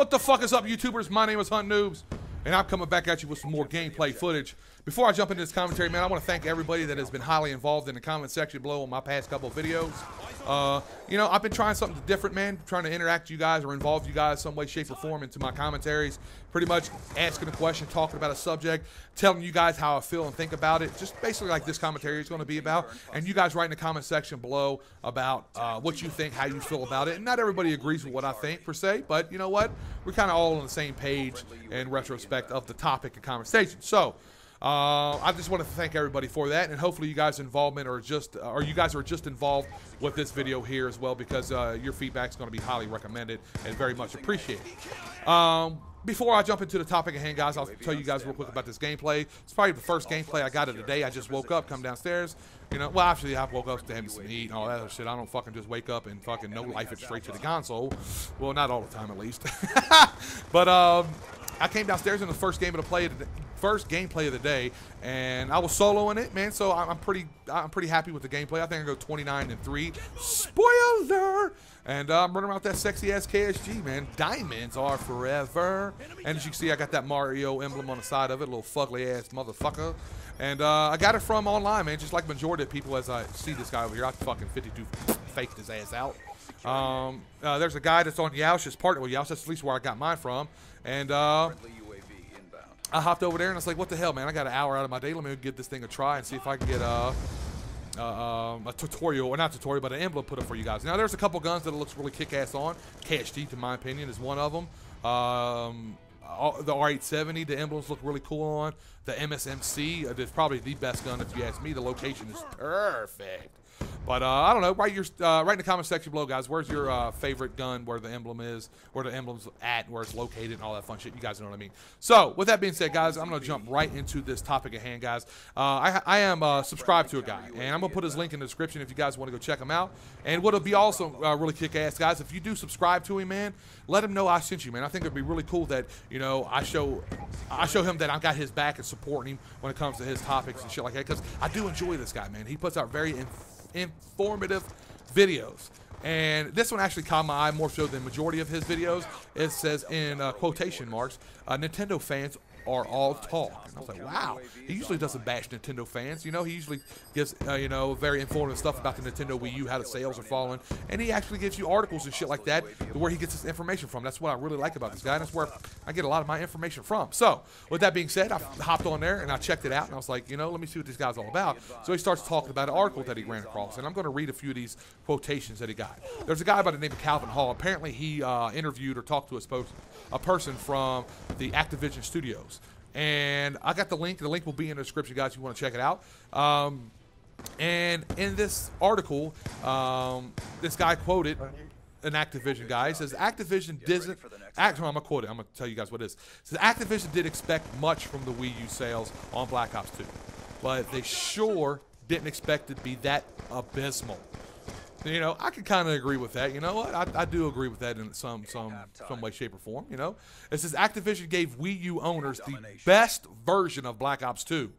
What the fuck is up, YouTubers? My name is Hunt Noobs, and I'm coming back at you with some more gameplay footage. Before I jump into this commentary, man, I want to thank everybody that has been highly involved in the comment section below on my past couple of videos. You know, I've been trying something different, man, trying to interact with you guys or involve you guys some way, shape, or form into my commentaries. Pretty much asking a question, talking about a subject, telling you guys how I feel and think about it. Just basically like this commentary is going to be about. And you guys write in the comment section below about what you think, how you feel about it. And not everybody agrees with what I think, per se, but you know what? We're kind of all on the same page in retrospect of the topic and conversation. So, I just want to thank everybody for that, and hopefully you guys' involvement or you guys are just involved with this video here as well, because your feedback is going to be highly recommended and very much appreciated. Before I jump into the topic at hand, guys, I'll tell you guys real quick about this gameplay. It's probably the first gameplay I got of the day. I just woke up, come downstairs. You know, well, actually, I woke up to have some eat and all that other shit. I don't fucking just wake up and fucking no life it straight to the console. Well, not all the time, at least. But I came downstairs in the first gameplay of the day, and I was soloing it, man. So I'm pretty happy with the gameplay. I think I go 29-3. Spoiler! And I'm running around with that sexy ass KSG, man. Diamonds are forever. And as you can see, I got that Mario emblem on the side of it, little fugly ass motherfucker. And I got it from online, man. Just like majority of people, as I see this guy over here, I fucking 52 faked his ass out. There's a guy that's on Yaush's partner with Yaush. That's at least where I got mine from. And I hopped over there and I was like, what the hell, man? I got an hour out of my day. Let me give this thing a try and see if I can get a tutorial, or not tutorial, but an emblem put up for you guys. Now, there's a couple guns that it looks really kick-ass on. KSG, to my opinion, is one of them. The R870, the emblems look really cool on. The MSMC is probably the best gun, if you ask me. The location is perfect. But I don't know. Write in the comment section below, guys. Where's your favorite gun? Where the emblem is? Where the emblem's at? Where it's located? And all that fun shit. You guys know what I mean. So with that being said, guys, I'm gonna jump right into this topic at hand, guys. I am subscribed to a guy, and I'm gonna put his link in the description if you guys want to go check him out. And what'll be also really kick-ass, guys, if you do subscribe to him, man, let him know I sent you, man. I think it'd be really cool that, you know, I show him that I got his back and supporting him when it comes to his topics and shit like that, because I do enjoy this guy, man. He puts out very informative videos, and this one actually caught my eye more so than majority of his videos. It says in quotation marks, Nintendo fans are all talk. And I was like, wow. He usually doesn't bash Nintendo fans. You know, he usually gives, you know, very informative stuff about the Nintendo Wii U, how the sales are falling. And he actually gives you articles and shit like that where he gets his information from. That's what I really like about this guy. And that's where I get a lot of my information from. So, with that being said, I hopped on there and I checked it out. And I was like, you know, let me see what this guy's all about. So he starts talking about an article that he ran across. And I'm going to read a few of these quotations that he got. There's a guy by the name of Calvin Hall. Apparently, he interviewed or talked to a person from the Activision studios. And I got the link. The link will be in the description, guys, if you want to check it out. And in this article, this guy quoted an Activision guy. He says, Activision didn't... I'm going to quote it. I'm going to tell you guys what it is. It says, Activision didn't expect much from the Wii U sales on Black Ops 2. But they sure didn't expect it to be that abysmal. You know, I can kind of agree with that. You know what? I do agree with that in some way, shape, or form. You know, it says Activision gave Wii U owners the best version of Black Ops 2.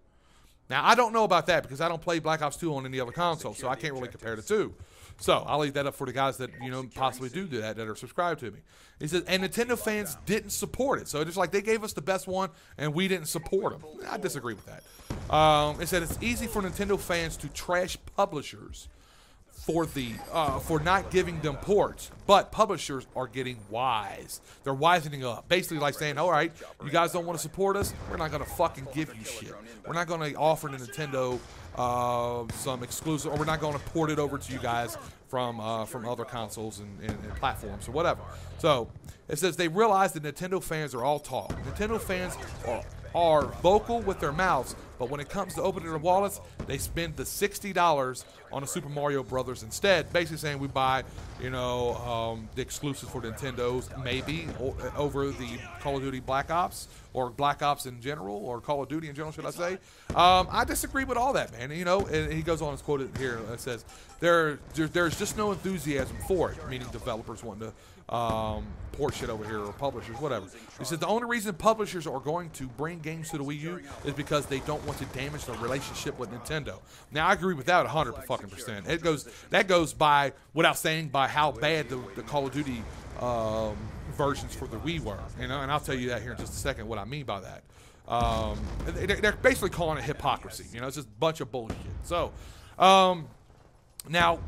Now, I don't know about that because I don't play Black Ops 2 on any other console, so I can't really compare the two. So I'll leave that up for the guys that, you know, possibly do that are subscribed to me. He says, and Nintendo fans didn't support it. So it's like they gave us the best one and we didn't support them. I disagree with that. It said it's easy for Nintendo fans to trash publishers for not giving them ports, but publishers are getting wise. They're wisening up. Basically like saying, all right, you guys don't want to support us, we're not going to fucking give you shit. We're not going to offer the Nintendo some exclusive, or we're not going to port it over to you guys from other consoles and platforms or whatever. So it says they realize that Nintendo fans are all talk. Nintendo fans are vocal with their mouths, but when it comes to opening their wallets, they spend the $60 on a Super Mario Brothers instead, basically saying we buy, you know, the exclusives for Nintendos, maybe, over the Call of Duty Black Ops, or Black Ops in general, or Call of Duty in general, should I say. I disagree with all that, man. You know, and he goes on and quoted here. It says, there's just no enthusiasm for it, meaning developers wanting to port shit over here, or publishers, whatever. He said the only reason publishers are going to bring games to the Wii U is because they don't want to damage the relationship with Nintendo. Now, I agree with that 100%. That goes by, without saying, by how bad the Call of Duty versions for the Wii were. You know, and I'll tell you that here in just a second what I mean by that. They're basically calling it hypocrisy. You know, it's just a bunch of bullshit. So, now,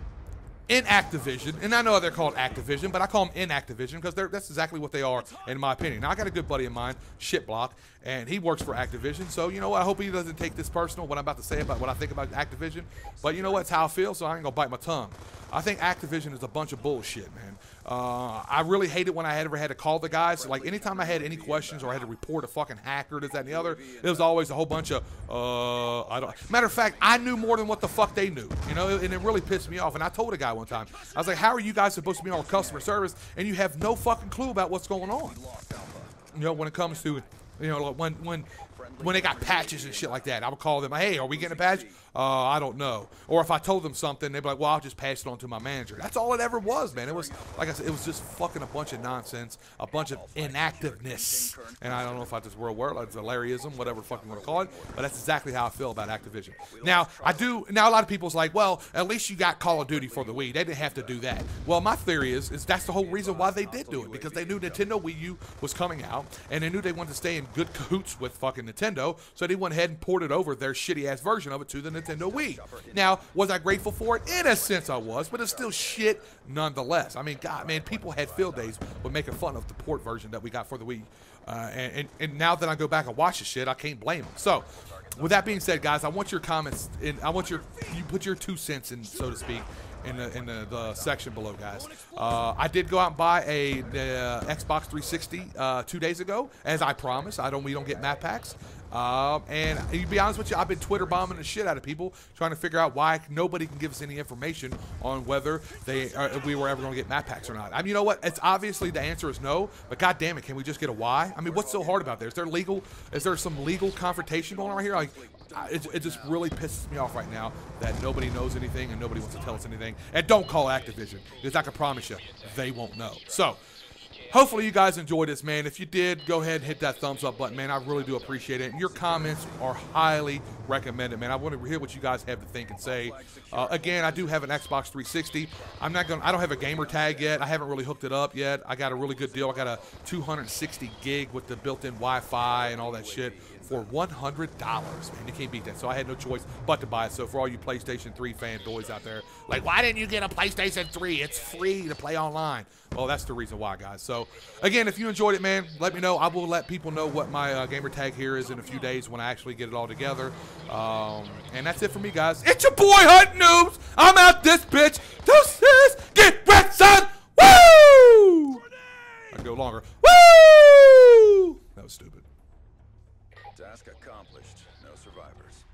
in Activision, and I know they're called Activision, but I call them in Activision because that's exactly what they are, in my opinion. Now, I got a good buddy of mine, Shitblock, and he works for Activision. So, you know what? I hope he doesn't take this personal, what I'm about to say about what I think about Activision. But you know what? It's how I feel, so I ain't going to bite my tongue. I think Activision is a bunch of bullshit, man. I really hate it when I ever had to call the guys. Like, anytime I had any questions or I had to report a fucking hacker, this, that, and the other, it was always a whole bunch of, I don't. Matter of fact, I knew more than what the fuck they knew, you know, and it really pissed me off. And I told a guy one time, I was like, how are you guys supposed to be on customer service and you have no fucking clue about what's going on? You know, when it comes to, you know, when they got patches and shit like that, I would call them, hey, are we getting a patch? I don't know. Or if I told them something, they'd be like, well, I'll just pass it on to my manager. That's all it ever was, man. It was, like I said, it was just fucking a bunch of nonsense, a bunch of inactiveness. And I don't know if I just were a word, like hilariousm, whatever fucking you want to call it, but that's exactly how I feel about Activision. Now, a lot of people's like, well, at least you got Call of Duty for the Wii. They didn't have to do that. Well, my theory is that's the whole reason why they did do it, because they knew Nintendo Wii U was coming out, and they knew they wanted to stay in good cahoots with fucking Nintendo, so they went ahead and ported over their shitty-ass version of it to the Nintendo Wii. Now, was I grateful for it? In a sense, I was, but it's still shit nonetheless. I mean, God, man, people had field days with making fun of the port version that we got for the Wii. And now that I go back and watch the shit, I can't blame them. So, with that being said, guys, I want your comments, and I want you put your 2 cents in, so to speak, in the section below, guys. I did go out and buy a Xbox 360 2 days ago, as I promised. We don't get map packs. And to be honest with you, I've been Twitter bombing the shit out of people trying to figure out why nobody can give us any information on whether we were ever going to get map packs or not. I mean, you know what? It's obviously the answer is no, but god damn it, can we just get a why? I mean, what's so hard about this? Is there some legal confrontation going on right here? Like, it just really pisses me off right now that nobody knows anything and nobody wants to tell us anything. And don't call Activision, because I can promise you, they won't know. So, hopefully you guys enjoyed this, man. If you did, go ahead and hit that thumbs up button, man. I really do appreciate it. And your comments are highly recommended, man. I want to hear what you guys have to think and say. Again, I do have an Xbox 360. I don't have a gamer tag yet. I haven't really hooked it up yet. I got a really good deal. I got a 260 gig with the built-in Wi-Fi and all that shit for $100, man. You can't beat that. So I had no choice but to buy it. So for all you PlayStation 3 fanboys out there, like, why didn't you get a PlayStation 3? It's free to play online. Well, that's the reason why, guys. So, again, if you enjoyed it, man, let me know. I will let people know what my gamer tag here is in a few days when I actually get it all together. And that's it for me, guys. It's your boy, Hunt Noobs. I'm out this bitch. Deuces. Get wrecked, son. Woo! I can go longer. Woo! That was stupid. Task accomplished. No survivors.